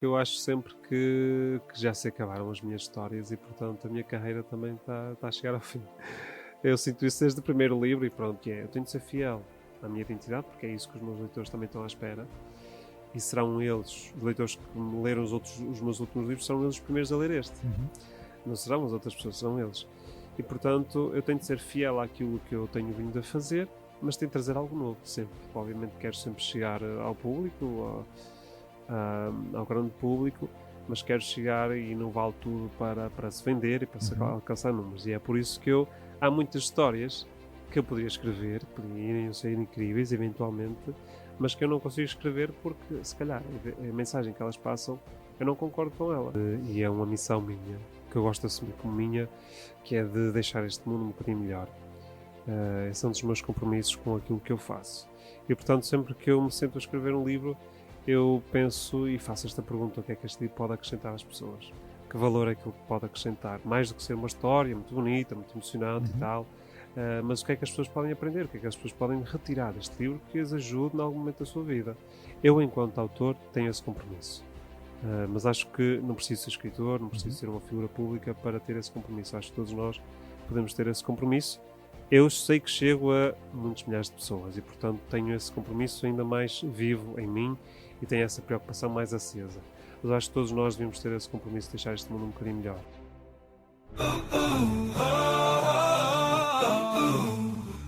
Eu acho sempre que já se acabaram as minhas histórias e, portanto, a minha carreira também está a chegar ao fim. Eu sinto isso desde o primeiro livro e pronto, eu tenho de ser fiel à minha identidade, porque é isso que os meus leitores também estão à espera. E serão eles, os leitores que me leram os meus últimos livros, serão eles os primeiros a ler este. Não serão as outras pessoas, serão eles. E, portanto, eu tenho de ser fiel àquilo que eu tenho vindo a fazer, mas tenho de trazer algo novo, sempre. Obviamente quero sempre chegar ao público, ao grande público, mas quero chegar e não vale tudo para se vender e para se alcançar números. E é por isso que há muitas histórias que eu poderia escrever, poderiam ser incríveis eventualmente, mas que eu não consigo escrever porque, se calhar, a mensagem que elas passam, eu não concordo com ela. E é uma missão minha, que eu gosto de assumir como minha, que é de deixar este mundo um bocadinho melhor. Esse é um dos meus compromissos com aquilo que eu faço. E, portanto, sempre que eu me sento a escrever um livro, eu penso e faço esta pergunta: o que é que este livro pode acrescentar às pessoas? Que valor é aquilo que pode acrescentar? Mais do que ser uma história muito bonita, muito emocionante e tal, mas o que é que as pessoas podem aprender? O que é que as pessoas podem retirar deste livro que as ajude em algum momento da sua vida? Eu, enquanto autor, tenho esse compromisso. Mas acho que não preciso ser escritor, não preciso ser uma figura pública para ter esse compromisso. Acho que todos nós podemos ter esse compromisso. Eu sei que chego a muitos milhares de pessoas e, portanto, tenho esse compromisso ainda mais vivo em mim e tenho essa preocupação mais acesa. Mas acho que todos nós devemos ter esse compromisso de deixar este mundo um bocadinho melhor.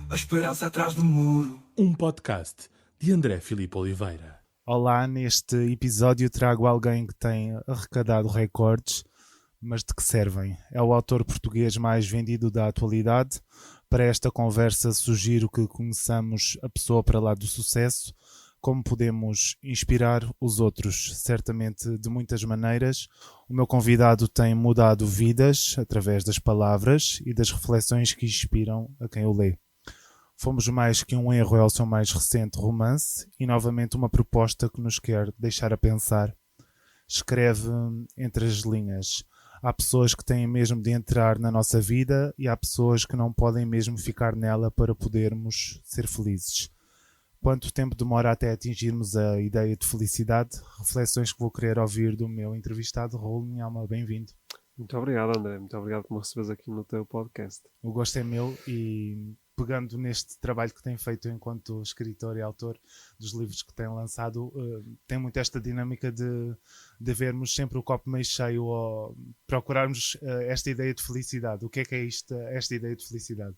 A esperança atrás do muro. Um podcast de André Filipe Oliveira. Olá, neste episódio trago alguém que tem arrecadado recordes, mas de que servem. É o autor português mais vendido da atualidade. Para esta conversa sugiro que conheçamos a pessoa para lá do sucesso, como podemos inspirar os outros, certamente de muitas maneiras. O meu convidado tem mudado vidas através das palavras e das reflexões que inspiram a quem o lê. Fomos Mais Que Um Erro é o seu mais recente romance e novamente uma proposta que nos quer deixar a pensar. Escreve entre as linhas. Há pessoas que têm mesmo de entrar na nossa vida e há pessoas que não podem mesmo ficar nela para podermos ser felizes. Quanto tempo demora até atingirmos a ideia de felicidade? Reflexões que vou querer ouvir do meu entrevistado. Raul, minha alma, bem-vindo. Muito obrigado, André. Muito obrigado por me receberes aqui no teu podcast. O gosto é meu e, pegando neste trabalho que tem feito enquanto escritor e autor dos livros que tem lançado, tem muito esta dinâmica de vermos sempre o copo meio cheio ou procurarmos esta ideia de felicidade. O que é esta ideia de felicidade?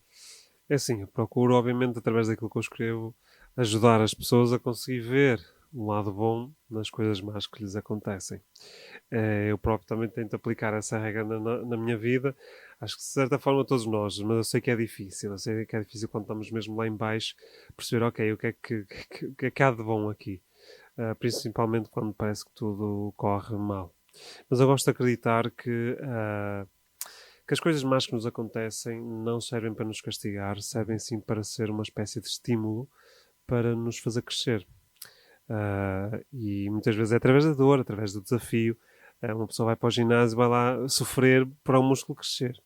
É assim, eu procuro, obviamente, através daquilo que eu escrevo, ajudar as pessoas a conseguir ver um lado bom nas coisas más que lhes acontecem. Eu próprio também tento aplicar essa regra na minha vida. Acho que de certa forma todos nós, mas eu sei que é difícil. Eu sei que é difícil quando estamos mesmo lá em baixo perceber, ok, o que é que há de bom aqui. Principalmente quando parece que tudo corre mal. Mas eu gosto de acreditar que as coisas más que nos acontecem não servem para nos castigar, servem sim para ser uma espécie de estímulo para nos fazer crescer. E muitas vezes é através da dor, através do desafio. Uma pessoa vai para o ginásio e vai lá sofrer para o músculo crescer.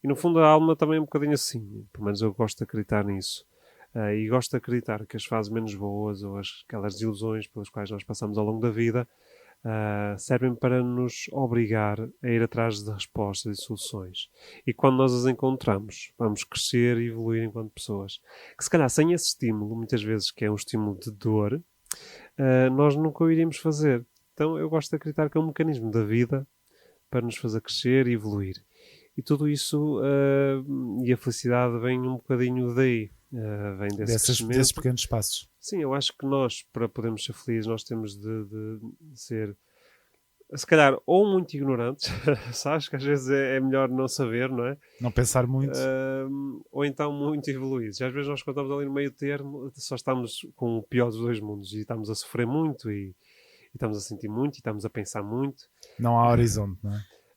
E no fundo a alma também é um bocadinho assim. Pelo menos eu gosto de acreditar nisso. E gosto de acreditar que as fases menos boas ou aquelas desilusões pelas quais nós passamos ao longo da vida servem para nos obrigar a ir atrás de respostas e soluções. E quando nós as encontramos, vamos crescer e evoluir enquanto pessoas. Que se calhar sem esse estímulo, muitas vezes que é um estímulo de dor, nós nunca o iríamos fazer. Então eu gosto de acreditar que é um mecanismo da vida para nos fazer crescer e evoluir. E tudo isso, e a felicidade vem um bocadinho daí. Vem desses pequenos passos. Sim, eu acho que nós, para podermos ser felizes, nós temos de ser, se calhar, ou muito ignorantes, sabes que às vezes é melhor não saber, não é? Não pensar muito. Ou então muito evoluídos. E às vezes nós, quando estamos ali no meio termo, só estamos com o pior dos dois mundos e estamos a sofrer muito e estamos a sentir muito e estamos a pensar muito. Não há horizonte, não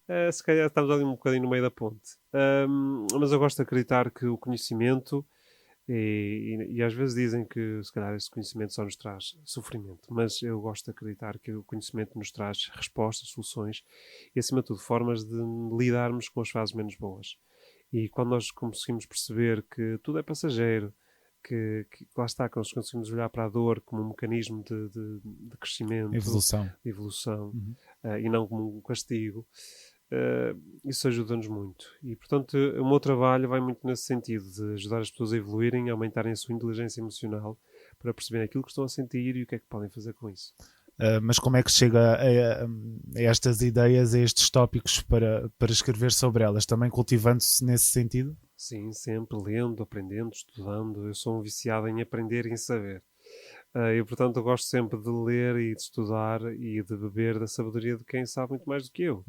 é? Se calhar estamos ali um bocadinho no meio da ponte. Mas eu gosto de acreditar que o conhecimento, e às vezes dizem que se calhar esse conhecimento só nos traz sofrimento, mas eu gosto de acreditar que o conhecimento nos traz respostas, soluções e, acima de tudo, formas de lidarmos com as fases menos boas. E quando nós conseguimos perceber que tudo é passageiro, que lá está, que nós conseguimos olhar para a dor como um mecanismo de crescimento, Evolução. de evolução, e não como um castigo, isso ajuda-nos muito. E, portanto, o meu trabalho vai muito nesse sentido, de ajudar as pessoas a evoluírem, a aumentarem a sua inteligência emocional, para perceberem aquilo que estão a sentir e o que é que podem fazer com isso. Mas como é que chega a estas ideias, a estes tópicos para escrever sobre elas? Também cultivando-se nesse sentido? Sim, sempre lendo, aprendendo, estudando. Eu sou um viciado em aprender e em saber. E, portanto, eu gosto sempre de ler e de estudar e de beber da sabedoria de quem sabe muito mais do que eu.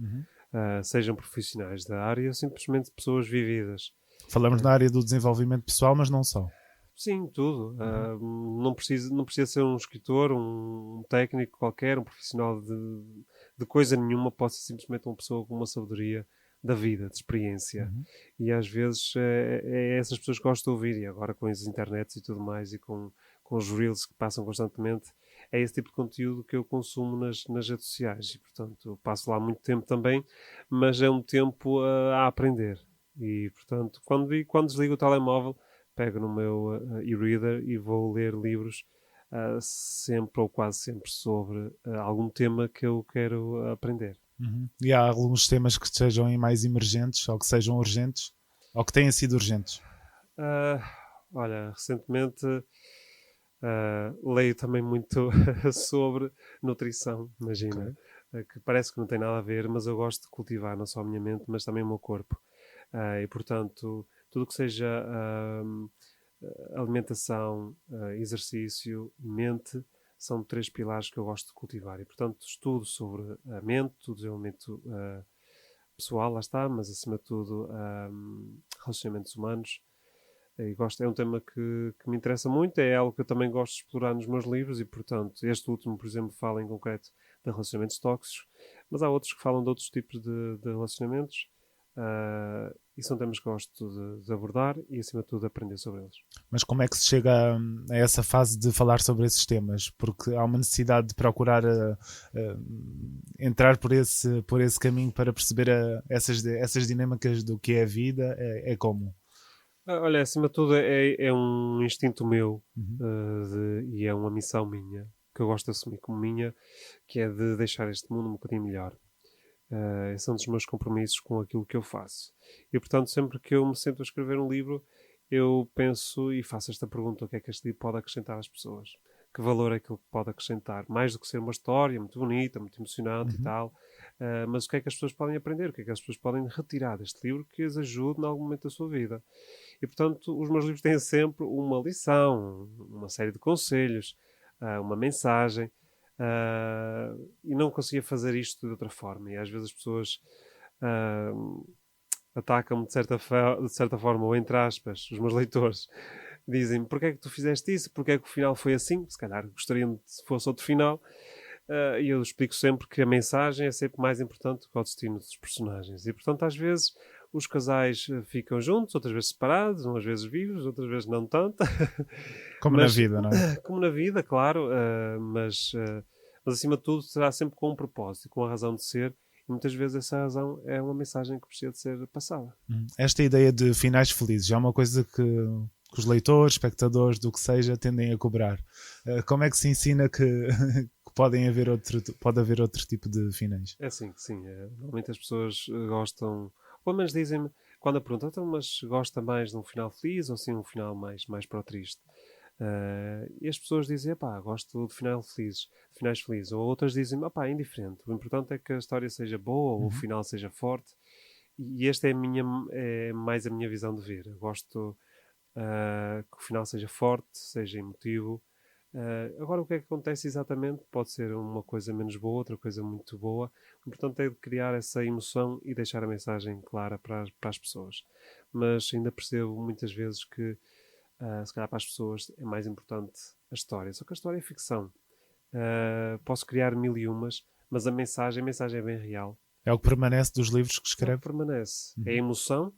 Sejam profissionais da área ou simplesmente pessoas vividas. Falamos na área do desenvolvimento pessoal, mas não só. Sim, tudo. Não precisa ser um escritor, um técnico qualquer, um profissional de coisa nenhuma. Pode ser simplesmente uma pessoa com uma sabedoria da vida, de experiência. E às vezes é essas pessoas que gosto de ouvir. E agora com as internets e tudo mais, e com os reels que passam constantemente, é esse tipo de conteúdo que eu consumo nas redes sociais. E, portanto, eu passo lá muito tempo também, mas é um tempo a aprender. E, portanto, quando desligo o telemóvel, pego no meu e-reader e vou ler livros sempre ou quase sempre sobre algum tema que eu quero aprender. E há alguns temas que sejam mais emergentes ou que sejam urgentes ou que tenham sido urgentes? Olha, recentemente leio também muito sobre nutrição, imagina, que parece que não tem nada a ver, mas eu gosto de cultivar não só a minha mente, mas também o meu corpo. E, portanto, tudo que seja alimentação, exercício e mente são 3 pilares que eu gosto de cultivar. E, portanto, estudo sobre a mente, o desenvolvimento pessoal, lá está, mas acima de tudo relacionamentos humanos. E é um tema que me interessa muito, é algo que eu também gosto de explorar nos meus livros e, portanto, este último, por exemplo, fala em concreto de relacionamentos tóxicos, mas há outros que falam de outros tipos de relacionamentos. E são temas que eu gosto de abordar e, acima de tudo, aprender sobre eles. Mas como é que se chega a essa fase de falar sobre esses temas? Porque há uma necessidade de procurar entrar por esse caminho para perceber essas dinâmicas do que é a vida. É como? Olha, acima de tudo, é um instinto meu e é uma missão minha, que eu gosto de assumir como minha, que é de deixar este mundo um bocadinho melhor. São dos meus compromissos com aquilo que eu faço. E, portanto, sempre que eu me sento a escrever um livro, eu penso e faço esta pergunta: o que é que este livro pode acrescentar às pessoas? Que valor é que ele pode acrescentar? Mais do que ser uma história muito bonita, muito emocionante e tal, mas o que é que as pessoas podem aprender? O que é que as pessoas podem retirar deste livro que as ajude em algum momento da sua vida? E, portanto, os meus livros têm sempre uma lição, uma série de conselhos, uma mensagem. E não conseguia fazer isto de outra forma. E às vezes as pessoas atacam-me de certa forma, ou entre aspas, os meus leitores dizem: porque é que tu fizeste isso? Porque é que o final foi assim? Se calhar gostariam de se fosse outro final. E eu explico sempre que a mensagem é sempre mais importante que o destino dos personagens. E, portanto, às vezes os casais ficam juntos, outras vezes separados, umas vezes vivos, outras vezes não tanto. Como na vida, não é? Como na vida, claro, mas acima de tudo será sempre com um propósito, com a razão de ser, e muitas vezes essa razão é uma mensagem que precisa de ser passada. Esta ideia de finais felizes é uma coisa que os leitores, espectadores, do que seja, tendem a cobrar. Como é que se ensina que pode haver outro tipo de finais? É assim, sim. Normalmente as pessoas gostam, ou pelo menos dizem-me, quando a perguntam: então, mas gosta mais de um final feliz ou sim um final mais para o triste? E as pessoas dizem: pá, gosto de finais felizes. Ou outras dizem: pá, é indiferente. O importante é que a história seja boa ou o final seja forte. E esta é mais a minha visão de ver. Eu gosto que o final seja forte, seja emotivo. Agora, o que é que acontece exatamente? Pode ser uma coisa menos boa, outra coisa muito boa. O importante é criar essa emoção e deixar a mensagem clara para as pessoas. Mas ainda percebo muitas vezes que se calhar para as pessoas é mais importante a história. Só que a história é ficção. Posso criar mil e umas, mas a mensagem é bem real. É o que permanece dos livros que escreve? É o que permanece. É a emoção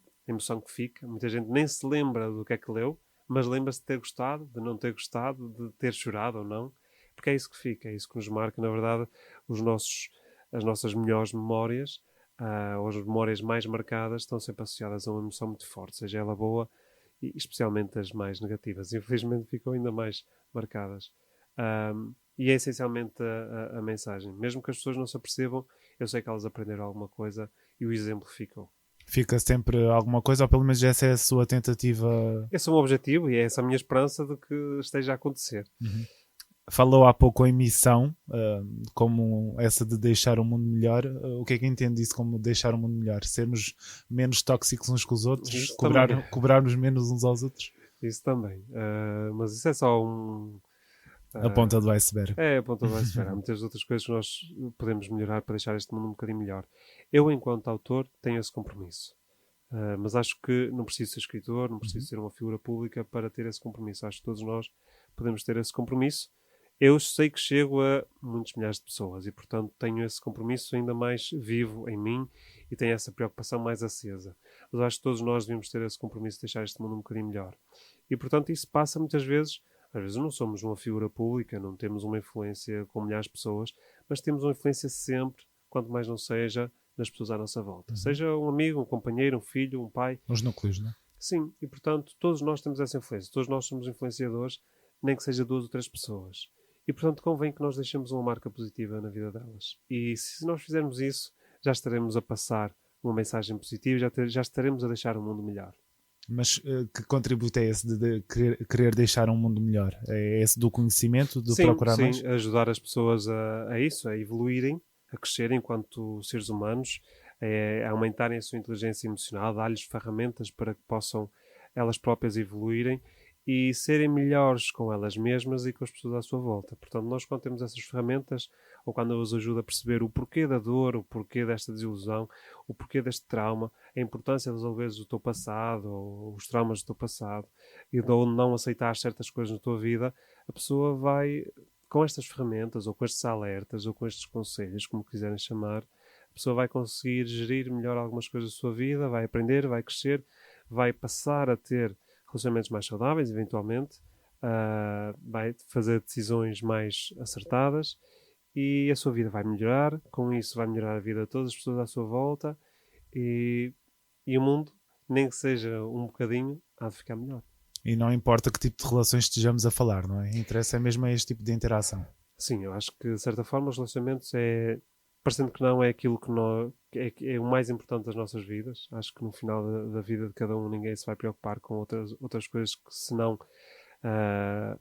que fica. Muita gente nem se lembra do que é que leu, mas lembra-se de ter gostado, de não ter gostado, de ter chorado ou não. Porque é isso que fica, é isso que nos marca, na verdade, as nossas melhores memórias, ou as memórias mais marcadas, estão sempre associadas a uma emoção muito forte, seja ela boa, e especialmente as mais negativas. Infelizmente ficam ainda mais marcadas. E é essencialmente a mensagem. Mesmo que as pessoas não se apercebam, eu sei que elas aprenderam alguma coisa e o exemplo ficou. Fica sempre alguma coisa, ou pelo menos essa é a sua tentativa. Esse é o meu objetivo e é essa a minha esperança de que esteja a acontecer. Falou há pouco em missão, como essa de deixar o mundo melhor. O que é que entende isso como deixar o mundo melhor? Sermos menos tóxicos uns com os outros? Isso Cobrarmos menos uns aos outros? Isso também. Mas isso é só A ponta do iceberg. É a ponta do iceberg. Há muitas outras coisas que nós podemos melhorar para deixar este mundo um bocadinho melhor. Eu, enquanto autor, tenho esse compromisso. Mas acho que não preciso ser escritor, não preciso ser uma figura pública para ter esse compromisso. Acho que todos nós podemos ter esse compromisso. Eu sei que chego a muitos milhares de pessoas e, portanto, tenho esse compromisso ainda mais vivo em mim e tenho essa preocupação mais acesa. Mas acho que todos nós devemos ter esse compromisso de deixar este mundo um bocadinho melhor. E, portanto, isso passa muitas vezes. Às vezes não somos uma figura pública, não temos uma influência com milhares de pessoas, mas temos uma influência sempre, quanto mais não seja, nas pessoas à nossa volta. Seja um amigo, um companheiro, um filho, um pai. Os núcleos, não é? Sim, e portanto todos nós temos essa influência. Todos nós somos influenciadores, nem que seja 2 ou 3 pessoas. E portanto convém que nós deixemos uma marca positiva na vida delas. E se nós fizermos isso, já estaremos a passar uma mensagem positiva, já estaremos a deixar o mundo melhor. Mas que contributo é esse de querer deixar um mundo melhor? É esse do conhecimento, de procurar mais? Sim, ajudar as pessoas a isso, a evoluírem, a crescerem enquanto seres humanos, a aumentarem a sua inteligência emocional, dar-lhes ferramentas para que possam elas próprias evoluírem e serem melhores com elas mesmas e com as pessoas à sua volta. Portanto, nós quando temos essas ferramentas, ou quando eu os ajudo a perceber o porquê da dor, o porquê desta desilusão, o porquê deste trauma, a importância de resolver o teu passado, ou os traumas do teu passado, e de não aceitar certas coisas na tua vida, a pessoa vai, com estas ferramentas, ou com estes alertas, ou com estes conselhos, como quiserem chamar, a pessoa vai conseguir gerir melhor algumas coisas da sua vida, vai aprender, vai crescer, vai passar a ter relacionamentos mais saudáveis, eventualmente, vai fazer decisões mais acertadas e a sua vida vai melhorar. Com isso vai melhorar a vida de todas as pessoas à sua volta e o mundo, nem que seja um bocadinho, há de ficar melhor. E não importa que tipo de relações estejamos a falar, não é? Interessa mesmo este tipo de interação. Sim, eu acho que de certa forma os relacionamentos parecendo que não é aquilo que é o mais importante das nossas vidas. Acho que no final da vida de cada um ninguém se vai preocupar com outras coisas que senão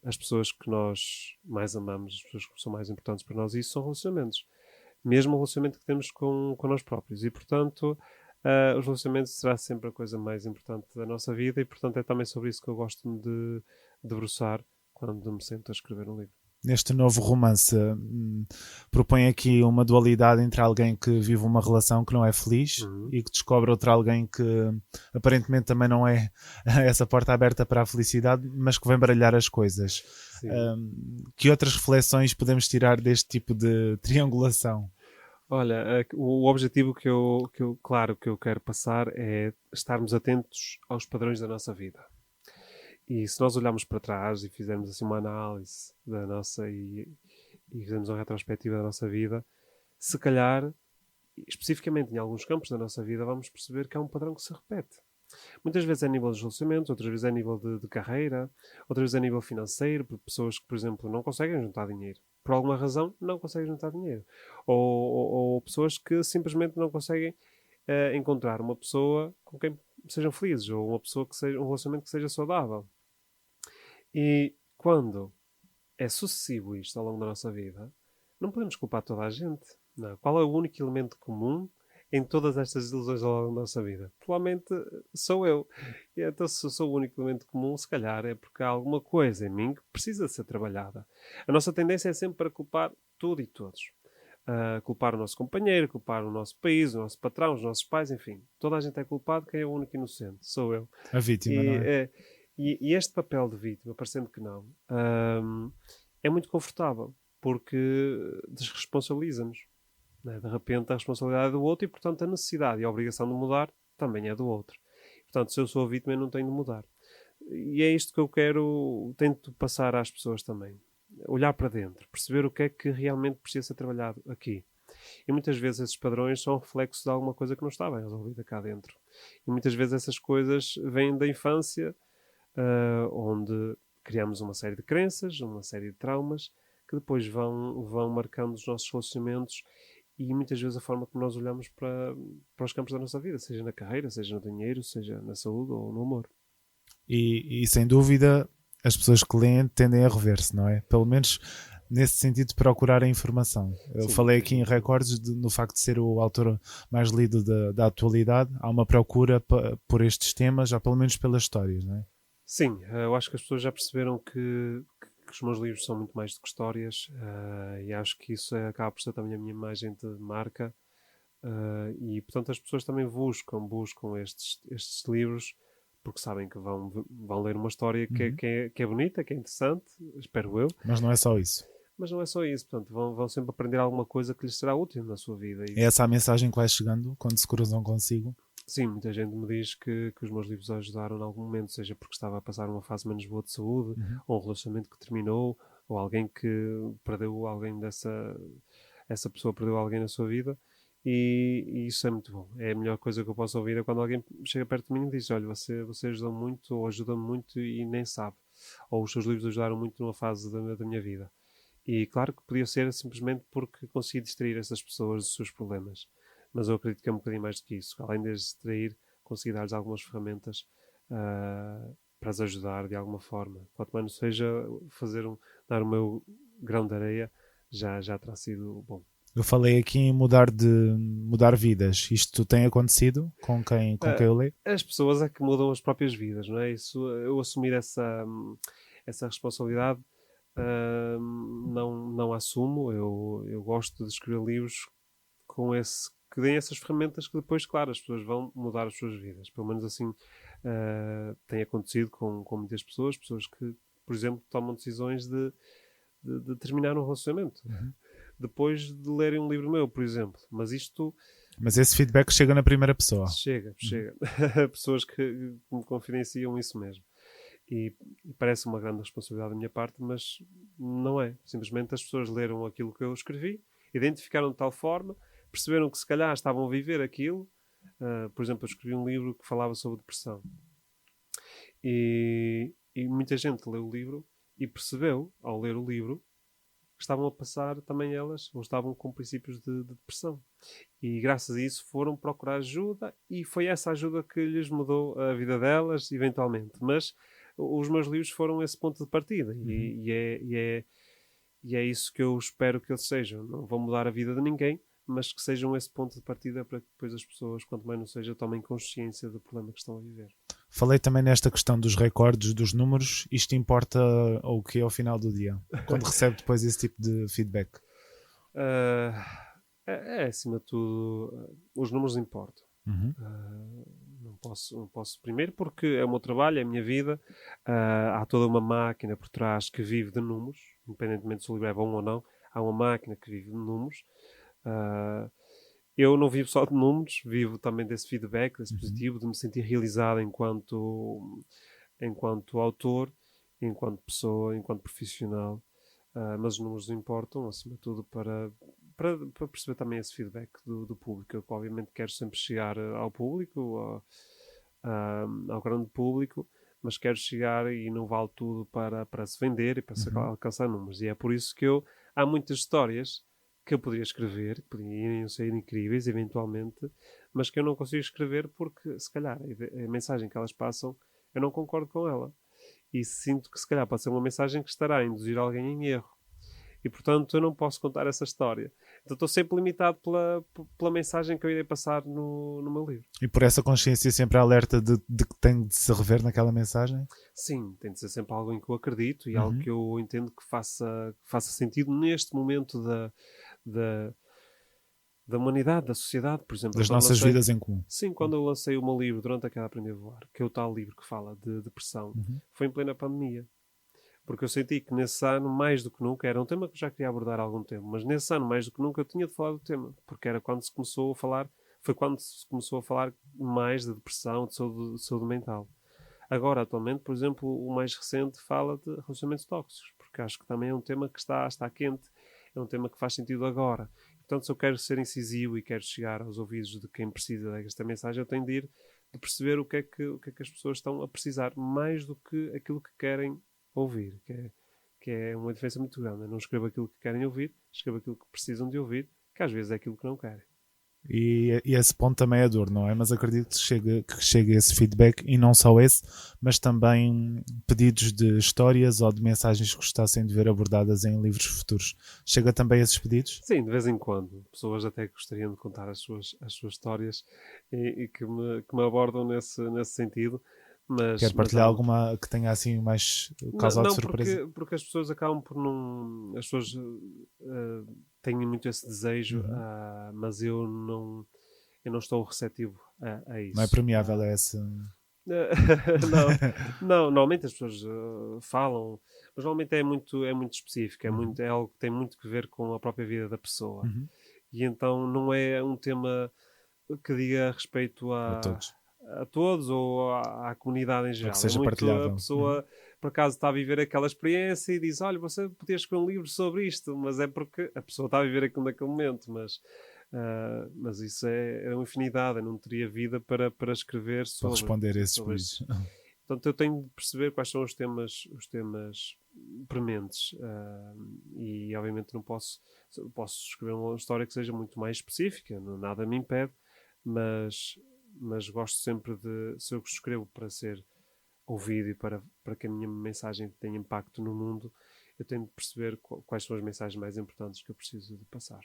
as pessoas que nós mais amamos, as pessoas que são mais importantes para nós, e isso são relacionamentos. Mesmo o relacionamento que temos com nós próprios. E portanto, os relacionamentos será sempre a coisa mais importante da nossa vida e portanto é também sobre isso que eu gosto de debruçar quando me sento a escrever um livro. Neste novo romance, propõe aqui uma dualidade entre alguém que vive uma relação que não é feliz e que descobre outra alguém que aparentemente também não é essa porta aberta para a felicidade, mas que vem baralhar as coisas. Que outras reflexões podemos tirar deste tipo de triangulação? Olha, o objetivo que eu quero passar é estarmos atentos aos padrões da nossa vida. E se nós olharmos para trás e fizermos assim uma análise da nossa e fizermos uma retrospectiva da nossa vida, se calhar, especificamente em alguns campos da nossa vida, vamos perceber que há um padrão que se repete. Muitas vezes é a nível dos relacionamentos, outras vezes é a nível de carreira, outras vezes é a nível financeiro, por pessoas que, por exemplo, não conseguem juntar dinheiro. Por alguma razão, não conseguem juntar dinheiro. Ou pessoas que simplesmente não conseguem encontrar uma pessoa com quem sejam felizes, ou uma pessoa que seja um relacionamento que seja saudável. E quando é sucessivo isto ao longo da nossa vida, não podemos culpar toda a gente. Não. Qual é o único elemento comum em todas estas ilusões ao longo da nossa vida? Provavelmente sou eu. E então, se eu sou o único elemento comum, se calhar é porque há alguma coisa em mim que precisa ser trabalhada. A nossa tendência é sempre para culpar tudo e todos. Culpar o nosso companheiro, culpar o nosso país, o nosso patrão, os nossos pais, enfim. Toda a gente é culpado, quem é o único inocente? Sou eu. A vítima, não é? E este papel de vítima, parecendo que não, é muito confortável, porque desresponsabiliza-nos. Né? De repente a responsabilidade é do outro e, portanto, a necessidade e a obrigação de mudar também é do outro. Portanto, se eu sou a vítima, eu não tenho de mudar. E é isto que eu tento passar às pessoas também. Olhar para dentro, perceber o que é que realmente precisa ser trabalhado aqui. E muitas vezes esses padrões são reflexos de alguma coisa que não está bem resolvida cá dentro. E muitas vezes essas coisas vêm da infância, onde criamos uma série de crenças, uma série de traumas, que depois vão marcando os nossos relacionamentos e muitas vezes a forma como nós olhamos para os campos da nossa vida, seja na carreira, seja no dinheiro, seja na saúde ou no amor. E sem dúvida as pessoas que leem tendem a rever-se, não é? Pelo menos nesse sentido de procurar a informação. Eu Sim, falei sim. aqui em recordes no facto de ser o autor mais lido da atualidade. Há uma procura por estes temas, já pelo menos pelas histórias, não é? Sim, eu acho que as pessoas já perceberam que os meus livros são muito mais do que histórias, e acho que isso acaba por ser também a minha imagem de marca, e portanto as pessoas também buscam estes livros porque sabem que vão ler uma história que é bonita, que é interessante, espero eu, Mas não é só isso. mas não é só isso, portanto vão sempre aprender alguma coisa que lhes será útil na sua vida. É essa a mensagem que vai chegando quando se cruzam consigo. Sim, muita gente me diz que os meus livros a ajudaram em algum momento, seja porque estava a passar uma fase menos boa de saúde, ou um relacionamento que terminou, ou alguém que perdeu alguém essa pessoa perdeu alguém na sua vida, e isso é muito bom. É a melhor coisa que eu posso ouvir é quando alguém chega perto de mim e diz: olha, você ajudou muito, ou ajuda-me muito e nem sabe. Ou os seus livros ajudaram muito numa fase da minha vida. E claro que podia ser simplesmente porque consegui distrair essas pessoas dos seus problemas. Mas eu acredito que é um bocadinho mais do que isso. Além de as distrair, consegui dar-lhes algumas ferramentas para as ajudar de alguma forma. Quanto menos seja dar o meu grão de areia, já terá sido bom. Eu falei aqui em mudar vidas. Isto tem acontecido com quem eu leio? As pessoas é que mudam as próprias vidas, não é? Isso, eu assumir essa responsabilidade, não assumo. Eu gosto de escrever livros que deem essas ferramentas que depois, claro, as pessoas vão mudar as suas vidas. Pelo menos assim tem acontecido com muitas pessoas que, por exemplo, tomam decisões de terminar um relacionamento. Depois de lerem um livro meu, por exemplo. Mas esse feedback chega na primeira pessoa. chega. Pessoas que me confidenciam isso mesmo. E parece uma grande responsabilidade da minha parte, mas não é. Simplesmente as pessoas leram aquilo que eu escrevi, identificaram de tal forma, perceberam que se calhar estavam a viver aquilo. Por exemplo, eu escrevi um livro que falava sobre depressão. E muita gente leu o livro e percebeu, ao ler o livro, que estavam a passar também elas, ou estavam com princípios de depressão. E graças a isso foram procurar ajuda, e foi essa ajuda que lhes mudou a vida delas, eventualmente. Mas os meus livros foram esse ponto de partida, e é isso que eu espero que eles sejam. Não vão mudar a vida de ninguém, mas que sejam esse ponto de partida para que depois as pessoas, quanto mais não seja, tomem consciência do problema que estão a viver. Falei também nesta questão dos recordes, dos números. Isto importa o que ao final do dia? Quando recebe depois esse tipo de feedback? Acima de tudo, os números importam. Não posso primeiro porque é o meu trabalho, é a minha vida. Há toda uma máquina por trás que vive de números, independentemente se o livro é bom ou não. Há uma máquina que vive de números. Eu não vivo só de números, vivo também desse feedback, desse positivo, de me sentir realizado enquanto autor, enquanto pessoa, enquanto profissional. Mas os números importam, acima de tudo, para perceber também esse feedback do público. Eu, obviamente, quero sempre chegar ao público, ao grande público, mas quero chegar e não vale tudo para se vender e para se alcançar números. E é por isso que há muitas histórias que eu poderia escrever, que poderiam ser incríveis, eventualmente, mas que eu não consigo escrever porque, se calhar, a mensagem que elas passam, eu não concordo com ela. E sinto que, se calhar, pode ser uma mensagem que estará a induzir alguém em erro. E, portanto, eu não posso contar essa história. Então, estou sempre limitado pela mensagem que eu irei passar no meu livro. E por essa consciência sempre alerta de que tem de se rever naquela mensagem? Sim, tem de ser sempre algo em que eu acredito e algo que eu entendo que faça sentido neste momento da humanidade, da sociedade, por exemplo. Das nossas vidas em comum. Sim, quando eu lancei o meu livro Durante a Queda Aprender a Voar, que é o tal livro que fala de depressão, foi em plena pandemia. Porque eu senti que nesse ano, mais do que nunca, era um tema que eu já queria abordar há algum tempo, mas nesse ano, mais do que nunca, eu tinha de falar do tema, porque era quando se começou a falar, foi quando se começou a falar mais de depressão, de saúde mental. Agora, atualmente, por exemplo, o mais recente fala de relacionamentos tóxicos, porque acho que também é um tema que está quente, é um tema que faz sentido agora. Portanto, se eu quero ser incisivo e quero chegar aos ouvidos de quem precisa desta mensagem, eu tenho de perceber o que é que as pessoas estão a precisar, mais do que aquilo que querem ouvir, que é uma diferença muito grande. Eu não escrevo aquilo que querem ouvir, escrevo aquilo que precisam de ouvir que às vezes é aquilo que não querem. E esse ponto também é duro, não é? Mas acredito que chegue esse feedback, e não só esse, mas também pedidos de histórias ou de mensagens que gostassem de ver abordadas em livros futuros. Chega também esses pedidos? Sim, de vez em quando. Pessoas até gostariam de contar as suas histórias e que me abordam nesse sentido. Quer Mas partilhar alguma que tenha assim mais causado não, surpresa? porque as pessoas acabam por não. As pessoas têm muito esse desejo, mas eu não estou receptivo a isso. Não é premiável essa. Não, normalmente as pessoas falam, mas normalmente é muito específico, é algo que tem muito que ver com a própria vida da pessoa. E então não é um tema que diga respeito A todos. a todos ou à comunidade em Ou geral. que É seja muito partilhável. a pessoa, por acaso, está a viver aquela experiência e diz: olha, você podia escrever um livro sobre isto, mas é porque a pessoa está a viver aquilo naquele momento. Mas isso é uma infinidade. Eu não teria vida para escrever Para responder a esses sobre pedidos. Portanto, eu tenho de perceber quais são os temas prementes. E, obviamente, não posso escrever uma história que seja muito mais específica, nada me impede, mas gosto sempre de, se eu escrevo para ser ouvido e para que a minha mensagem tenha impacto no mundo, eu tenho de perceber quais são as mensagens mais importantes que eu preciso de passar.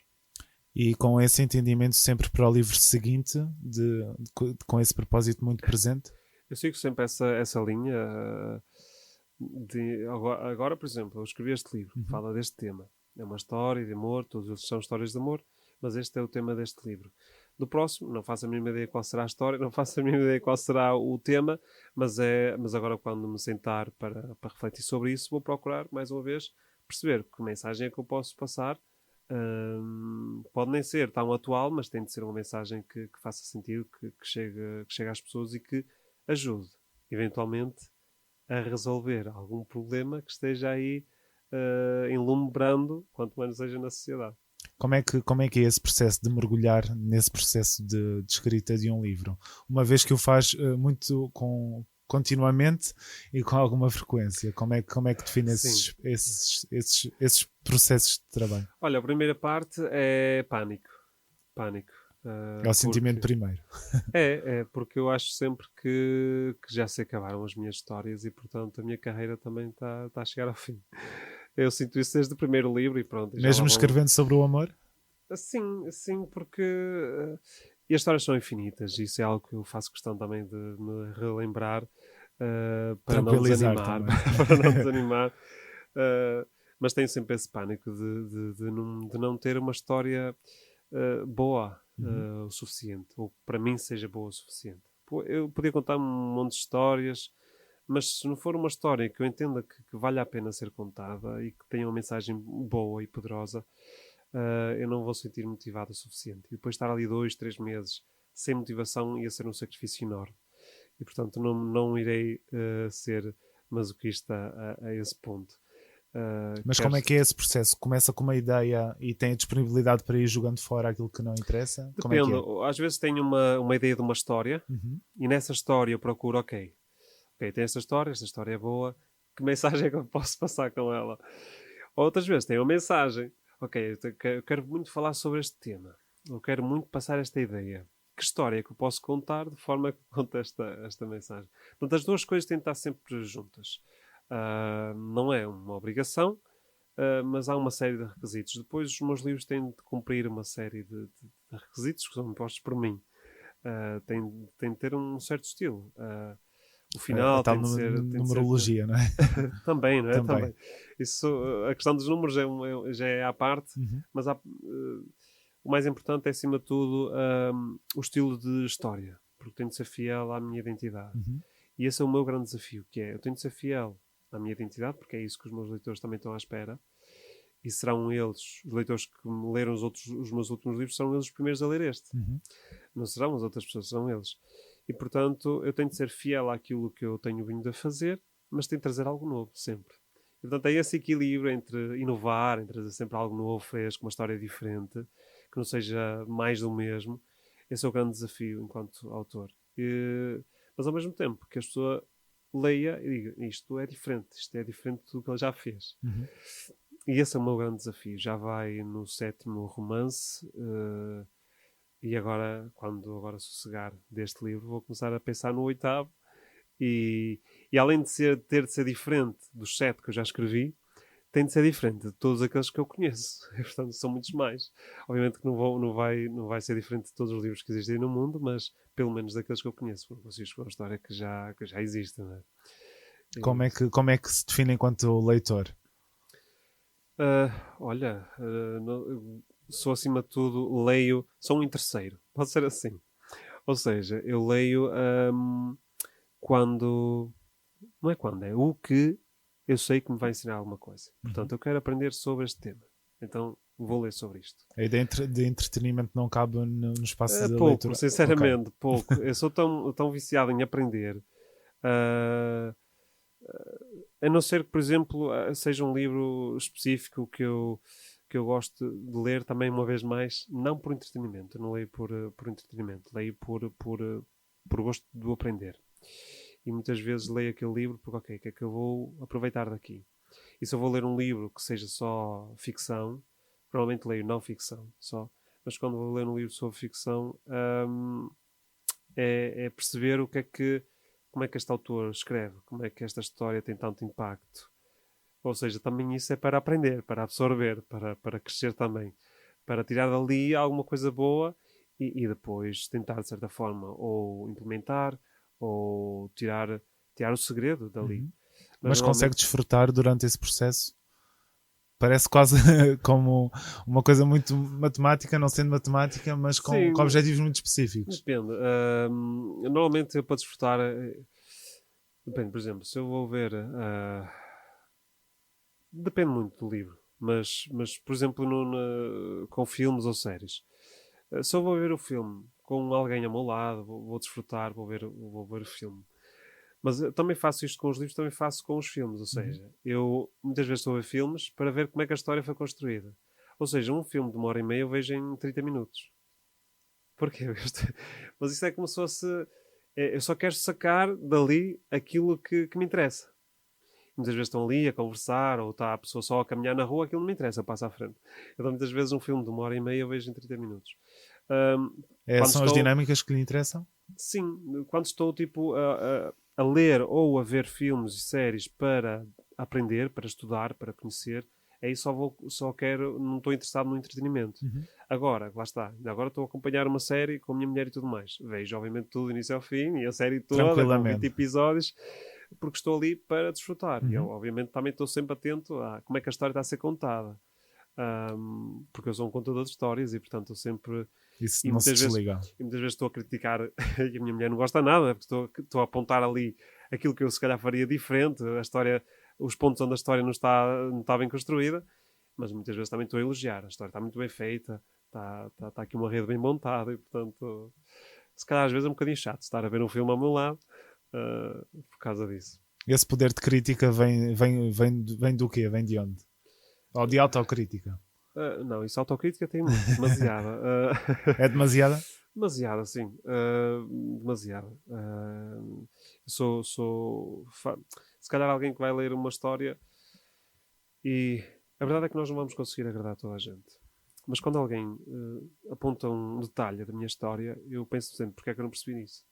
E com esse entendimento sempre para o livro seguinte, com esse propósito muito presente? Eu sigo sempre essa linha. Agora, por exemplo, eu escrevi este livro, que fala deste tema. É uma história de amor, todos eles são histórias de amor, mas este é o tema deste livro. Do próximo, não faço a mínima ideia qual será a história, não faço a mínima ideia qual será o tema, mas agora quando me sentar para refletir sobre isso, vou procurar, mais uma vez, perceber que mensagem é que eu posso passar. Pode nem ser tão atual, mas tem de ser uma mensagem que faça sentido, que chegue às pessoas e que ajude, eventualmente, a resolver algum problema que esteja aí enlumbrando, quanto menos seja na sociedade. Como é que é esse processo de mergulhar nesse processo de escrita de um livro? Uma vez que o faz muito continuamente e com alguma frequência, como é que define esses processos de trabalho? Olha, a primeira parte é pânico. É o sentimento primeiro. Porque eu acho sempre que já se acabaram as minhas histórias e, portanto, a minha carreira também está a chegar ao fim. Eu sinto isso desde o primeiro livro e pronto. Mesmo escrevendo sobre o amor? Sim, porque e as histórias são infinitas. Isso é algo que eu faço questão também de me relembrar para não desanimar. Para não desanimar. Mas tenho sempre esse pânico de não ter uma história boa o suficiente, ou que para mim seja boa o suficiente. Eu podia contar um monte de histórias, mas se não for uma história que eu entenda que vale a pena ser contada e que tenha uma mensagem boa e poderosa, eu não vou sentir motivado o suficiente. E depois estar ali 2, 3 meses sem motivação ia ser um sacrifício enorme. E portanto não irei ser masoquista a esse ponto. Mas como é que é esse processo? Começa com uma ideia e tem a disponibilidade para ir jogando fora aquilo que não interessa? Depende. Como é que é? Às vezes tenho uma ideia de uma história e nessa história eu procuro, ok, tem esta história é boa, que mensagem é que eu posso passar com ela? Outras vezes tenho uma mensagem, ok, eu quero muito falar sobre este tema, eu quero muito passar esta ideia. Que história é que eu posso contar de forma que conte esta mensagem? Portanto, as duas coisas têm de estar sempre juntas. Não é uma obrigação, mas há uma série de requisitos. Depois os meus livros têm de cumprir uma série de requisitos que são impostos por mim. Têm de ter um certo estilo. O final tem de ser... numerologia, não é? Também, não é? Também. Isso, a questão dos números já é à parte, mas o mais importante é, acima de tudo, o estilo de história, porque tem de ser fiel à minha identidade. E esse é o meu grande desafio, que é, eu tenho de ser fiel à minha identidade, porque é isso que os meus leitores também estão à espera, e serão eles, os leitores que me leram os meus últimos livros, serão eles os primeiros a ler este. Não serão as outras pessoas, serão eles. E, portanto, eu tenho de ser fiel àquilo que eu tenho vindo a fazer, mas tenho de trazer algo novo, sempre. E, portanto, é esse equilíbrio entre inovar, entre trazer sempre algo novo, fresco, uma história diferente, que não seja mais do mesmo. Esse é o grande desafio enquanto autor. Mas, ao mesmo tempo, que a pessoa leia e diga, isto é diferente do que ele já fez. E esse é o meu grande desafio. Já vai no 7º romance, e agora, quando agora sossegar deste livro, vou começar a pensar no 8º. E além de ter de ser diferente dos 7 que eu já escrevi, tem de ser diferente de todos aqueles que eu conheço. Portanto, são muitos mais. Obviamente que não vai ser diferente de todos os livros que existem no mundo, mas pelo menos daqueles que eu conheço. Não consigo escolher uma história que já existe. Não é? Como é que se define enquanto leitor? Olha, sou acima de tudo, sou um interesseiro. Pode ser assim. Ou seja, eu leio quando... Não é quando, é o que eu sei que me vai ensinar alguma coisa. Portanto, eu quero aprender sobre este tema. Então, vou ler sobre isto. A ideia de entretenimento não cabe no espaço de Pouco, leitura? sinceramente, pouco. Eu sou tão viciado em aprender. A não ser que, por exemplo, seja um livro específico que eu gosto de ler também, uma vez mais, não por entretenimento. Eu não leio por entretenimento. Leio por gosto de aprender. E muitas vezes leio aquele livro porque, ok, o que é que eu vou aproveitar daqui? E se eu vou ler um livro que seja só ficção, provavelmente leio não ficção só, mas quando vou ler um livro sobre ficção, é perceber como é que este autor escreve, como é que esta história tem tanto impacto. Ou seja, também isso é para aprender, para absorver, para crescer também, para tirar dali alguma coisa boa e depois tentar, de certa forma, ou implementar, ou tirar o segredo dali. Uhum. Mas consegue desfrutar durante esse processo? Parece quase como uma coisa muito matemática, não sendo matemática, mas com objetivos muito específicos. Depende. Normalmente, para desfrutar... Depende, por exemplo, se eu vou ver... depende muito do livro. Mas por exemplo, com filmes ou séries. Se eu vou ver o filme com alguém ao meu lado, vou desfrutar, vou ver o filme. Mas eu também faço isto com os livros, também faço com os filmes. Ou seja, eu muitas vezes estou a ver filmes para ver como é que a história foi construída. Ou seja, um filme de 1h30 eu vejo em 30 minutos. Porquê? Mas isso é como se fosse... Eu só quero sacar dali aquilo que me interessa. Muitas vezes estão ali a conversar, ou está a pessoa só a caminhar na rua, aquilo não me interessa, passa à frente. Então muitas vezes um filme de 1h30 eu vejo em 30 minutos. São as dinâmicas que lhe interessam? Sim, quando estou tipo a ler ou a ver filmes e séries para aprender, para estudar, para conhecer, aí só quero, não estou interessado no entretenimento. Agora, lá está, agora estou a acompanhar uma série com a minha mulher e tudo mais. Vejo obviamente tudo do início ao fim, e a série toda com 20 episódios, porque estou ali para desfrutar. E eu obviamente também estou sempre atento a como é que a história está a ser contada. Porque eu sou um contador de histórias e portanto eu sempre... Isso não se desliga. E muitas vezes estou a criticar e a minha mulher não gosta nada, porque estou a apontar ali aquilo que eu se calhar faria diferente, a história, os pontos onde a história não está bem construída, mas muitas vezes também estou a elogiar. A história está muito bem feita, está aqui uma rede bem montada e portanto se calhar às vezes é um bocadinho chato estar a ver um filme ao meu lado por causa disso. Esse poder de crítica vem do quê? Vem de onde? Ou de autocrítica? Não, isso autocrítica tem demasiada. É demasiada? Demasiada, sim. Demasiada. Se calhar alguém que vai ler uma história e a verdade é que nós não vamos conseguir agradar toda a gente. Mas quando alguém aponta um detalhe da minha história, eu penso sempre, porque é que eu não percebi isso?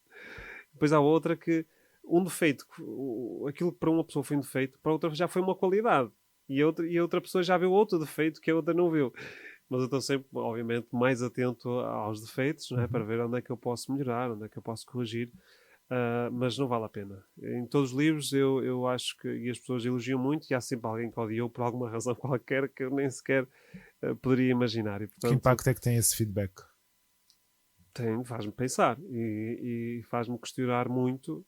Depois há outra que um defeito, aquilo que para uma pessoa foi um defeito, para outra já foi uma qualidade. E outra pessoa já viu outro defeito que a outra não viu. Mas eu estou sempre, obviamente, mais atento aos defeitos, não é? Para ver onde é que eu posso melhorar, onde é que eu posso corrigir. Mas não vale a pena. Em todos os livros eu acho que e as pessoas elogiam muito e há sempre alguém que odiou por alguma razão qualquer que eu nem sequer poderia imaginar. E, portanto, que impacto é que tem esse feedback? Faz-me pensar e faz-me questionar muito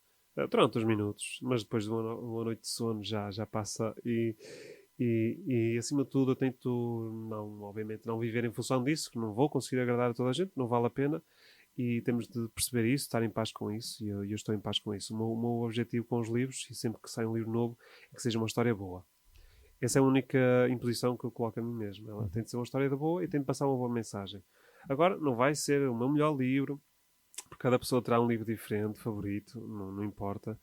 durante os minutos. Mas depois de uma noite de sono já passa e acima de tudo eu tento obviamente não viver em função disso, que não vou conseguir agradar a toda a gente, não vale a pena e temos de perceber isso, estar em paz com isso e eu estou em paz com isso. O meu objetivo com os livros, e sempre que sai um livro novo, é que seja uma história boa. Essa é a única imposição que eu coloco a mim mesmo. Ela tem de ser uma história boa e tem de passar uma boa mensagem. Agora, não vai ser o meu melhor livro, porque cada pessoa terá um livro diferente, favorito, não importa.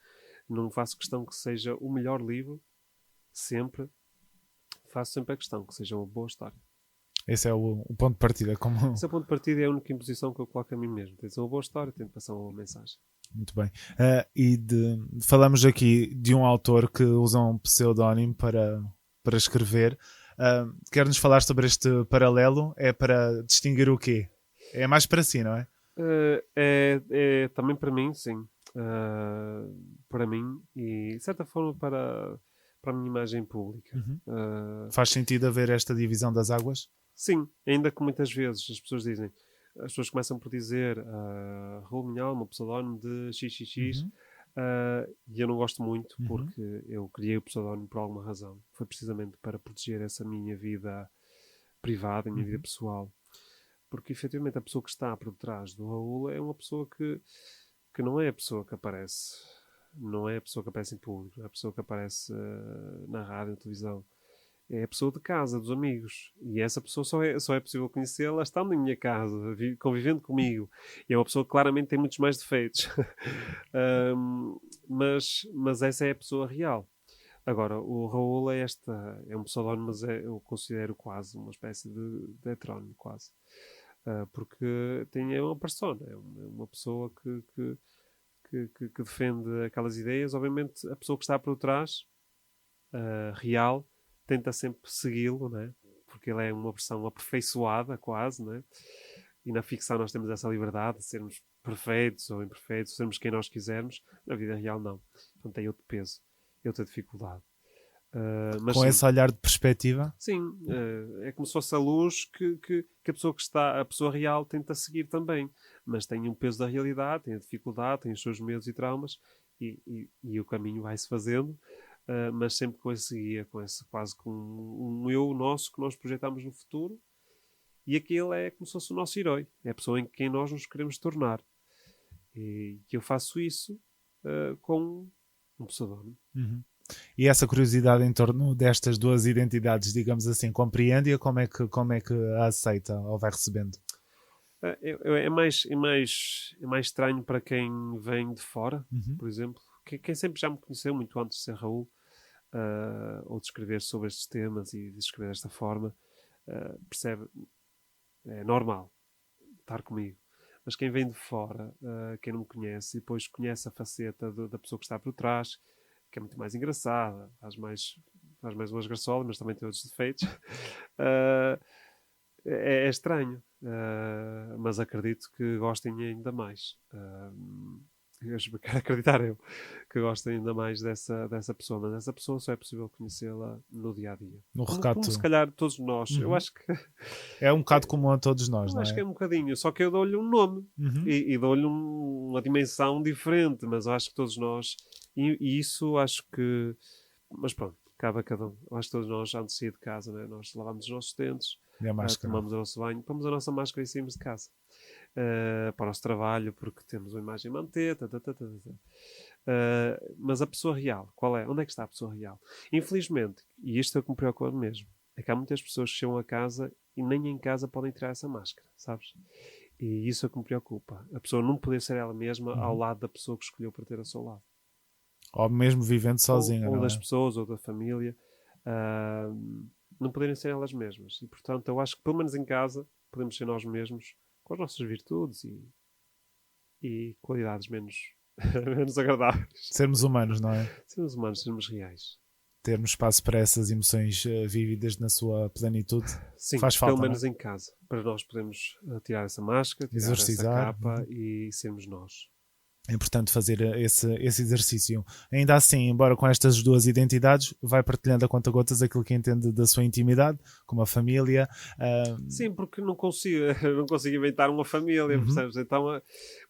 Não faço questão que seja o melhor livro, sempre. faço sempre a questão que seja uma boa história. Esse é o ponto de partida. Como... Esse é o ponto de partida e é a única imposição que eu coloco a mim mesmo. Tem de ser uma boa história, tem de passar uma boa mensagem. Muito bem. Falamos aqui de um autor que usa um pseudónimo para escrever. Quer-nos falar sobre este paralelo? É para distinguir o quê? É mais para si, não é? É também para mim, sim. Para mim e, de certa forma, para a minha imagem pública. Faz sentido haver esta divisão das águas? Sim, ainda que muitas vezes as pessoas começam por dizer Raul Minhal, meu pseudónimo de XXX, e eu não gosto muito porque eu criei o pseudónimo por alguma razão. Foi precisamente para proteger essa minha vida privada, a minha vida pessoal. Porque efetivamente a pessoa que está por trás do Raul é uma pessoa que não é a pessoa que aparece. Não é a pessoa que aparece em público, não é a pessoa que aparece na rádio, na televisão. É a pessoa de casa, dos amigos. E essa pessoa só é possível conhecê-la estando em minha casa, convivendo comigo. E é uma pessoa que claramente tem muitos mais defeitos. Mas essa é a pessoa real. Agora, o Raul é um pseudónimo, mas eu considero quase uma espécie de heterónimo, quase. Porque é uma persona, é uma pessoa que defende aquelas ideias. Obviamente, a pessoa que está por trás, real, tenta sempre segui-lo, né? Porque ele é uma versão aperfeiçoada, quase, né? E na ficção nós temos essa liberdade de sermos perfeitos ou imperfeitos, sermos quem nós quisermos. Na vida real, não. Então tem outro peso, outra dificuldade. Mas com sim, esse olhar de perspectiva? sim, é como se fosse a luz que a pessoa real tenta seguir também. Mas tem um peso da realidade, tem a dificuldade, tem os seus medos e traumas, e o caminho vai-se fazendo. Mas sempre com esse guia, quase com um eu nosso que nós projetamos no futuro, e aquele é como se fosse o nosso herói, é a pessoa em quem nós nos queremos tornar. E eu faço isso com um pseudónimo. E essa curiosidade em torno destas duas identidades, digamos assim, compreende-a? Como é que a aceita ou vai recebendo? É mais estranho para quem vem de fora, por exemplo. Quem sempre já me conheceu muito antes de ser Raul, ou de escrever sobre estes temas e de escrever desta forma, percebe, é normal estar comigo. Mas quem vem de fora, quem não me conhece, e depois conhece a faceta da pessoa que está por trás, que é muito mais engraçada, faz mais umas graçolas, mas também tem outros defeitos, é estranho. Mas acredito que gostem ainda mais. Eu quero acreditar que gostem ainda mais dessa pessoa, mas essa pessoa só é possível conhecê-la no dia a dia. No Como recato. se calhar todos nós. Eu acho que É um bocado comum a todos nós, eu não acho é? que é um bocadinho, só que eu dou-lhe um nome e dou-lhe uma dimensão diferente, mas eu acho que todos nós, e isso acho que, mas pronto, cabe a cada um. Eu acho que todos nós, antes de sair de casa, né, nós lavamos os nossos dentes, É a máscara. tomamos o nosso banho, pomos a nossa máscara e saímos de casa. Para o nosso trabalho, porque temos uma imagem a manter, mas a pessoa real, qual é? Onde é que está a pessoa real? Infelizmente, e isto é o que me preocupa mesmo, é que há muitas pessoas que chegam a casa e nem em casa podem tirar essa máscara, sabes? E isso é o que me preocupa. A pessoa não poder ser ela mesma ao lado da pessoa que escolheu para ter ao seu lado. Ou mesmo vivendo sozinha, ou não das é? pessoas, ou da família, não poderem ser elas mesmas. E, portanto, eu acho que, pelo menos em casa, podemos ser nós mesmos, com as nossas virtudes e qualidades menos, menos agradáveis. Sermos humanos, não é? Sermos humanos, sermos reais. Termos espaço para essas emoções vívidas na sua plenitude. Sim, Faz falta, pelo menos não é? em casa. Para nós podermos tirar essa máscara, tirar Exorcizar. essa capa e sermos nós. É importante fazer esse exercício. Ainda assim, embora com estas duas identidades, vai partilhando a conta-gotas aquilo que entende da sua intimidade, como a família. Sim, porque não consigo, não consigo inventar uma família, percebes? Então,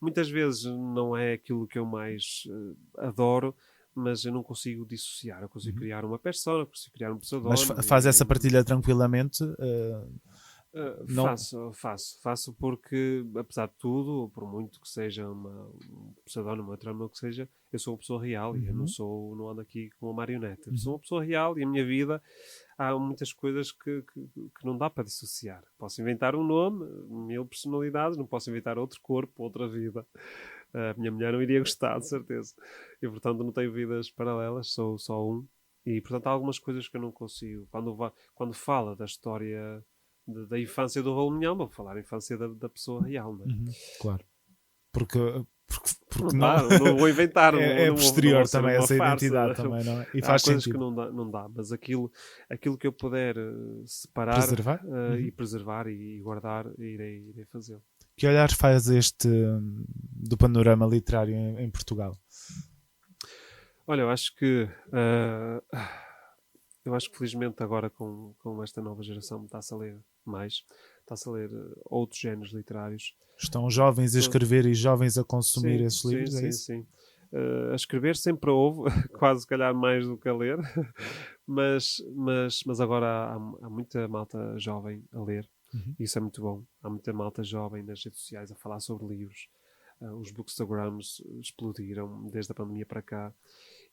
muitas vezes não é aquilo que eu mais adoro, mas eu não consigo dissociar. Eu consigo criar uma persona, consigo criar um pseudónimo. Mas faz essa partilha tranquilamente? Não... Faço porque, apesar de tudo, por muito que seja um pseudónimo, uma trama, o que seja, eu sou uma pessoa real e eu não ando aqui com uma marioneta. Eu sou uma pessoa real e a minha vida há muitas coisas que não dá para dissociar. Posso inventar um nome, 1000 personalidades, não posso inventar outro corpo, outra vida. A minha mulher não iria gostar, de certeza. E, portanto, não tenho vidas paralelas, sou só um. E, portanto, há algumas coisas que eu não consigo. Quando fala da história da infância do Raul Minhão, vou falar a infância da pessoa real, não é? Claro. Porque Não não, dá, não vou inventar. é não posterior vou ser também uma essa farsa. identidade também, não é? E Há faz coisas sentido. que não dá, mas aquilo que eu puder separar Preservar? e preservar e guardar, irei fazê-lo. Que olhar faz este do panorama literário em Portugal? Olha, eu acho que felizmente agora com esta nova geração está-se a ler mais, está-se a ler outros géneros literários. Estão jovens a escrever e jovens a consumir Sim, esses livros, sim, é sim, isso? sim. A escrever sempre houve, quase se calhar mais do que a ler, mas agora há muita malta jovem a ler. Isso é muito bom. Há muita malta jovem nas redes sociais a falar sobre livros. Os bookstagrams explodiram desde a pandemia para cá.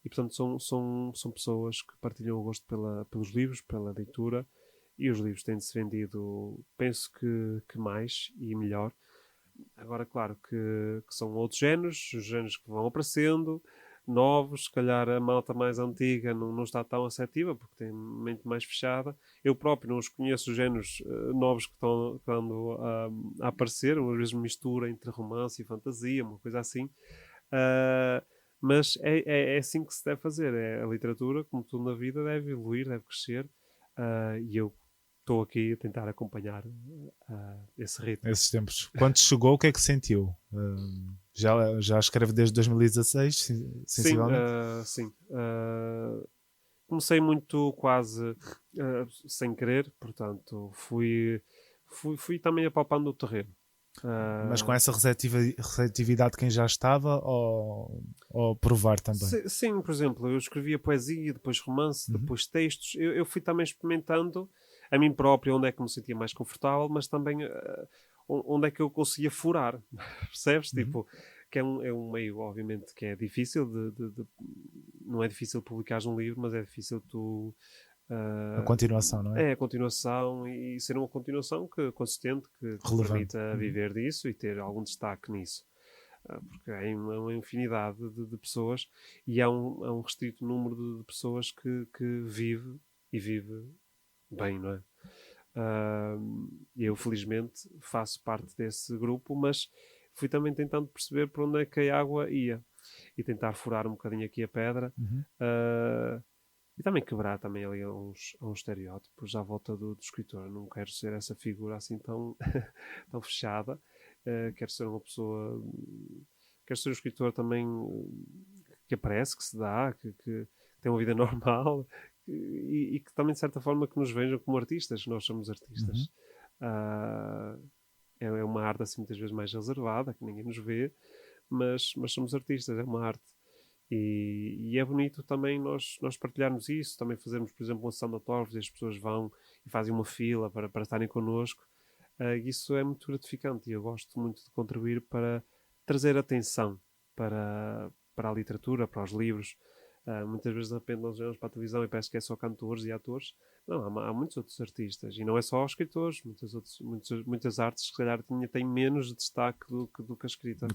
E, portanto, são pessoas que partilham o gosto pelos livros, pela leitura. E os livros têm-se vendido, penso que mais e melhor. Agora, claro que são outros géneros, os géneros que vão aparecendo, novos, se calhar a malta mais antiga não está tão receptiva, porque tem mente mais fechada. Eu próprio não os conheço, os géneros novos que estão a aparecer, às vezes mistura entre romance e fantasia, uma coisa assim. Mas é assim que se deve fazer. A literatura, como tudo na vida, deve evoluir, deve crescer. E eu estou aqui a tentar acompanhar esse ritmo. Esses tempos. Quando chegou, o que é que sentiu? Já escreve desde 2016, sensivelmente? Sim. Comecei muito quase sem querer, portanto, fui também apalpando o terreno. Mas com essa receptividade de quem já estava ou provar também? Sim, por exemplo, eu escrevia poesia, depois romance, depois textos. Eu fui também experimentando a mim próprio onde é que me sentia mais confortável, mas também onde é que eu conseguia furar. Percebes? Tipo, que é um meio, obviamente, que é difícil não é difícil publicar um livro, mas é difícil tu... A continuação, não é? É a continuação e ser uma continuação consistente que Relevante. permita viver disso e ter algum destaque nisso. Porque há uma infinidade de pessoas e há um restrito número de pessoas que vive e vive bem, não é? Eu felizmente faço parte desse grupo, mas fui também tentando perceber por onde é que a água ia e tentar furar um bocadinho aqui a pedra e também quebrar também ali uns estereótipos à volta do escritor. Não quero ser essa figura assim tão, tão fechada. Quero ser uma pessoa, quero ser um escritor também que aparece, que se dá, que tem uma vida normal e que também de certa forma que nos vejam como artistas. Nós somos artistas. É uma arte assim muitas vezes mais reservada, que ninguém nos vê, mas somos artistas, é uma arte. E é bonito também nós partilharmos isso, também fazermos, por exemplo, uma sessão de autógrafos e as pessoas vão e fazem uma fila para estarem connosco. Isso é muito gratificante e eu gosto muito de contribuir para trazer atenção para a literatura, para os livros. Muitas vezes de repente nós olhamos para a televisão e parece que é só cantores e atores. Não, há muitos outros artistas e não é só escritores, muitas artes que se calhar têm menos destaque do que a escrita.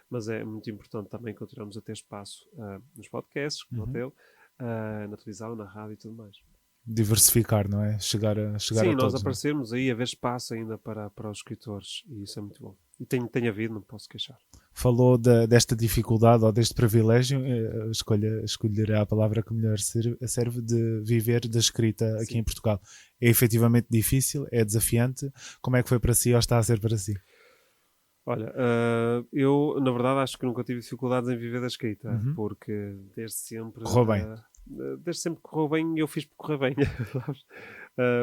Mas é muito importante também continuarmos a ter espaço nos podcasts, como o teu, na televisão, na rádio e tudo mais. Diversificar, não é? Chegar a Sim, todos. nós aparecermos aí, haver espaço ainda para os escritores e isso é muito bom. E tem havido, não posso queixar. Falou desta dificuldade ou deste privilégio, escolherá a palavra que melhor serve de viver da escrita aqui em Portugal. É efetivamente difícil, é desafiante. Como é que foi para si ou está a ser para si? Olha, eu na verdade acho que nunca tive dificuldades em viver da escrita, porque desde sempre... Correu bem. Desde sempre que correu bem, eu fiz por correr bem.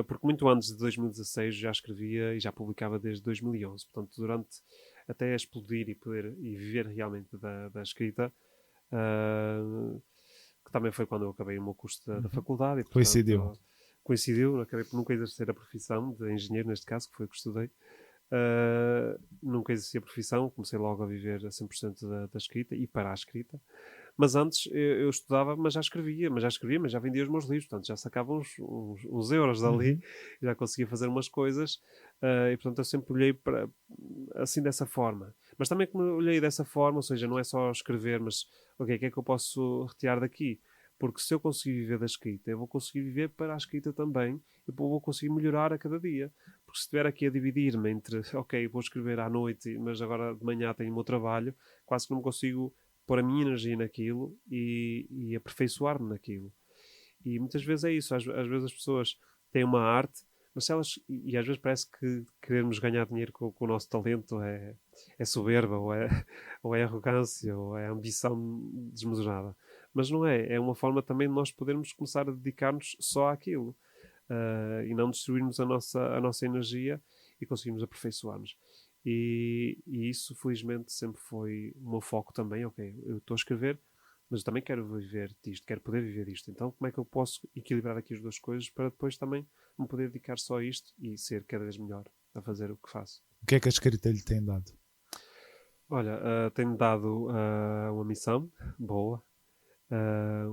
Porque muito antes de 2016 já escrevia e já publicava desde 2011. Portanto, durante até explodir e viver realmente da escrita, que também foi quando eu acabei o meu curso da faculdade. E, portanto, coincidiu, acabei por nunca exercer a profissão de engenheiro, neste caso, que foi o que estudei. Nunca exerci a profissão, comecei logo a viver a 100% da escrita e para a escrita. Mas antes eu estudava, mas já escrevia, mas já vendia os meus livros, portanto já sacava uns euros dali, já conseguia fazer umas coisas e portanto eu sempre olhei para assim dessa forma. Mas também como olhei dessa forma, ou seja, não é só escrever, mas ok, o que é que eu posso retirar daqui? Porque se eu conseguir viver da escrita, eu vou conseguir viver para a escrita também e vou conseguir melhorar a cada dia. Porque se estiver aqui a dividir-me entre, ok, vou escrever à noite, mas agora de manhã tenho o meu trabalho, quase que não consigo pôr a minha energia naquilo e aperfeiçoar-me naquilo. E muitas vezes é isso. Às vezes as pessoas têm uma arte, mas se elas, e às vezes parece que queremos ganhar dinheiro com o nosso talento é soberba, ou é arrogância, ou é ambição desmesurada. Mas não é. É uma forma também de nós podermos começar a dedicar-nos só àquilo. E não destruirmos a nossa energia e conseguirmos aperfeiçoar-nos. E isso, felizmente, sempre foi o meu foco também. Ok, eu estou a escrever, mas eu também quero viver disto, quero poder viver disto. Então, como é que eu posso equilibrar aqui as duas coisas para depois também me poder dedicar só a isto e ser cada vez melhor a fazer o que faço? O que é que a escrita lhe tem dado? Olha, tem-me dado uma missão boa,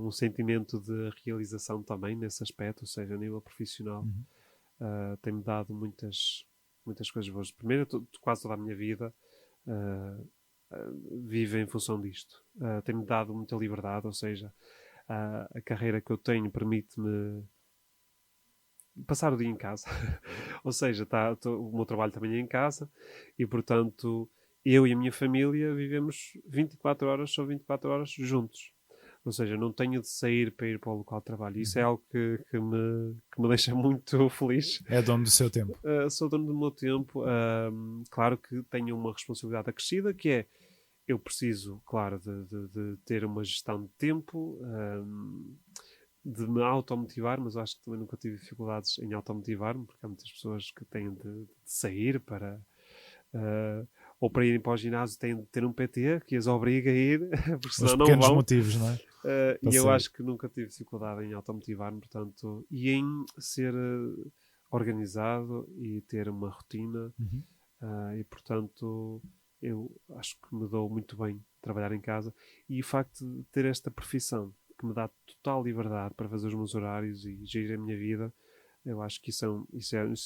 um sentimento de realização também nesse aspecto, ou seja, a nível profissional. Tem-me dado muitas coisas boas. Primeiro, quase toda a minha vida vive em função disto. Tem-me dado muita liberdade, ou seja, a carreira que eu tenho permite-me passar o dia em casa. Ou seja, o meu trabalho também é em casa e, portanto, eu e a minha família vivemos 24 horas, só 24 horas juntos. Ou seja, não tenho de sair para ir para o local de trabalho. Isso é algo que me deixa muito feliz. É dono do seu tempo. Sou dono do meu tempo. Claro que tenho uma responsabilidade acrescida, que é eu preciso, claro, de ter uma gestão de tempo, de me automotivar, mas eu acho que também nunca tive dificuldades em automotivar-me, porque há muitas pessoas que têm de sair para... ou para irem para o ginásio têm de ter um PT que as obriga a ir, porque senão Os não pequenos vão. motivos, não é? E eu acho que nunca tive dificuldade em automotivar-me, portanto, e em ser organizado e ter uma rotina, e portanto, eu acho que me dou muito bem trabalhar em casa. E o facto de ter esta profissão que me dá total liberdade para fazer os meus horários e gerir a minha vida, eu acho que isso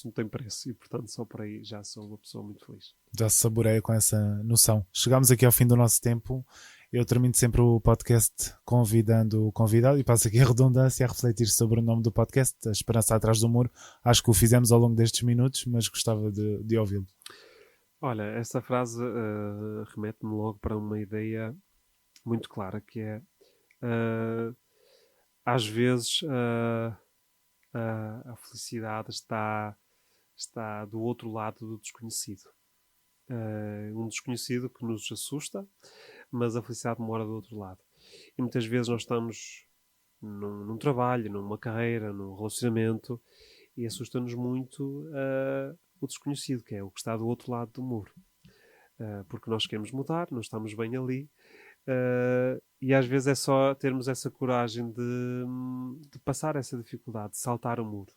não tem preço e, portanto, só por aí já sou uma pessoa muito feliz. Já se saboreia com essa noção. Chegamos aqui ao fim do nosso tempo. Eu termino sempre o podcast convidando o convidado e passo aqui a redundância a refletir sobre o nome do podcast, A Esperança Atrás do Muro. Acho que o fizemos ao longo destes minutos, mas gostava de ouvi-lo. Olha, essa frase remete-me logo para uma ideia muito clara, que é às vezes a felicidade está do outro lado do desconhecido. Um desconhecido que nos assusta, mas a felicidade mora do outro lado. E muitas vezes nós estamos num trabalho, numa carreira, num relacionamento, e assusta-nos muito o desconhecido, que é o que está do outro lado do muro. Porque nós queremos mudar, não estamos bem ali, e às vezes é só termos essa coragem de passar essa dificuldade, de saltar o muro,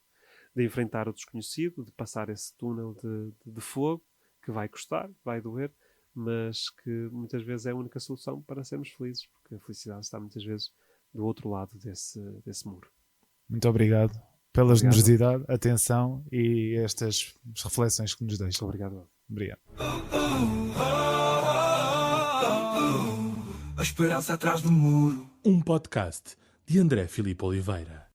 de enfrentar o desconhecido, de passar esse túnel de fogo, que vai custar, vai doer, mas que muitas vezes é a única solução para sermos felizes, porque a felicidade está muitas vezes do outro lado desse muro. Muito obrigado pela generosidade, atenção e estas reflexões que nos deixam. Obrigado. Obrigado. A esperança atrás do muro. Um podcast de André Filipe Oliveira.